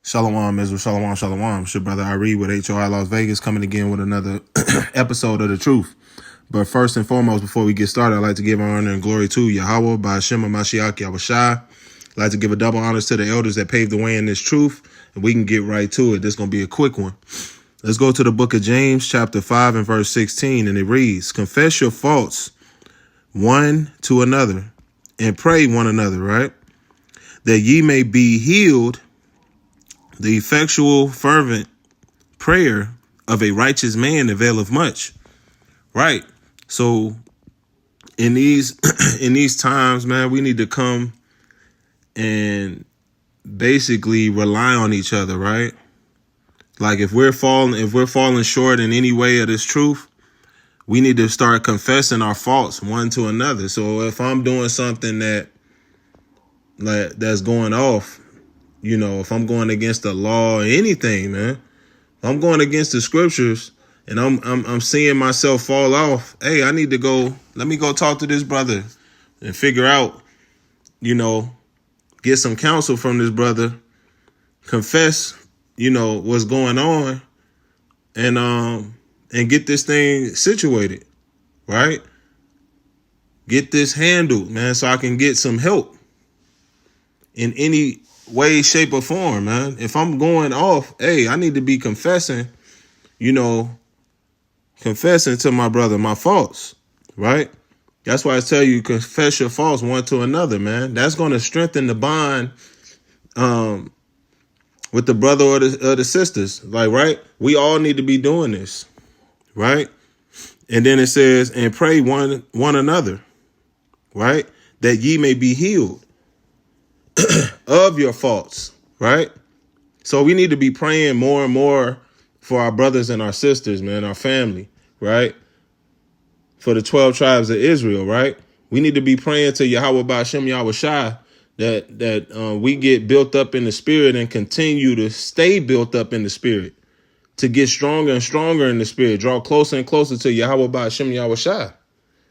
Shalom, Israel, shalom, shalom. It's your brother Ari with HOI Las Vegas coming again with another episode of The Truth. But first and foremost, before we get started, I'd like to give honor and glory to Yahweh by Hashem HaMashiach Yahushai. I'd like to give a double honors to the elders that paved the way in this truth, and we can get right to it. This is going to be a quick one. Let's go to the book of James, chapter 5 and verse 16, and it reads, "Confess your faults one to another, and pray one another," right? "That ye may be healed. The effectual, fervent prayer of a righteous man availeth much." Right. So in these in these times, man, we need to come and basically rely on each other, right? Like if we're falling short in any way of this truth, we need to start confessing our faults one to another. So if I'm doing something that's going off, if I'm going against the law or anything, man, if I'm going against the scriptures and I'm seeing myself fall off, hey, I need to let me go talk to this brother and figure out, get some counsel from this brother, confess, what's going on and get this thing situated, right? Get this handled, man, so I can get some help in any way, shape, or form, man. If I'm going off, hey, I need to be confessing to my brother my faults, right? That's why I tell you, confess your faults one to another, man. That's going to strengthen the bond with the brother or the sisters, like, right? We all need to be doing this, right? And then it says, and pray one another, right? That ye may be healed of your faults, right? So we need to be praying more and more for our brothers and our sisters, man, our family, right? For the 12 tribes of Israel, right? We need to be praying to Yahweh by Hashem Yahushai that we get built up in the spirit and continue to stay built up in the spirit, to get stronger and stronger in the spirit, draw closer and closer to Yahweh by Hashem Yahushai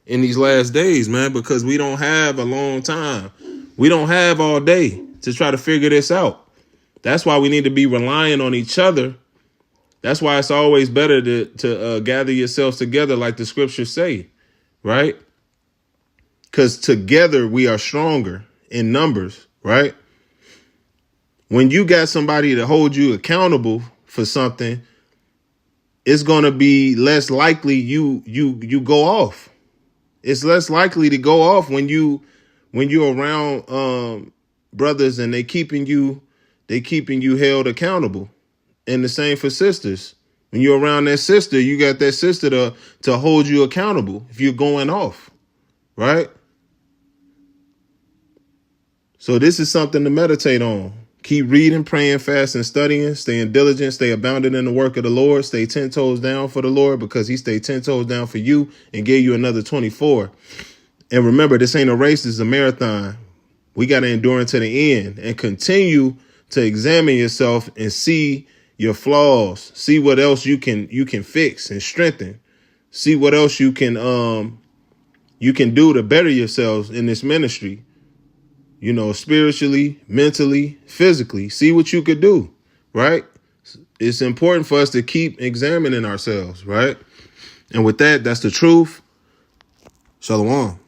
in these last days, man, because we don't have a long time. We don't have all day to try to figure this out. That's why we need to be relying on each other. That's why it's always better to gather yourselves together like the scriptures say, right? Because together we are stronger in numbers, right? When you got somebody to hold you accountable for something, it's going to be less likely you go off. It's less likely to go off when you're around brothers and they keeping you held accountable. And the same for sisters. When you're around that sister, you got that sister to hold you accountable if you're going off, right? So this is something to meditate on. Keep reading, praying, fasting, studying, staying diligent, stay abounding in the work of the Lord, stay 10 toes down for the Lord because he stayed 10 toes down for you and gave you another 24. And remember, this ain't a race, this is a marathon. We got to endure until the end and continue to examine yourself and see your flaws, see what else you can fix and strengthen, see what else you can do to better yourselves in this ministry, spiritually, mentally, physically. See what you could do, right? It's important for us to keep examining ourselves, right? And with that, that's the truth. Shalom.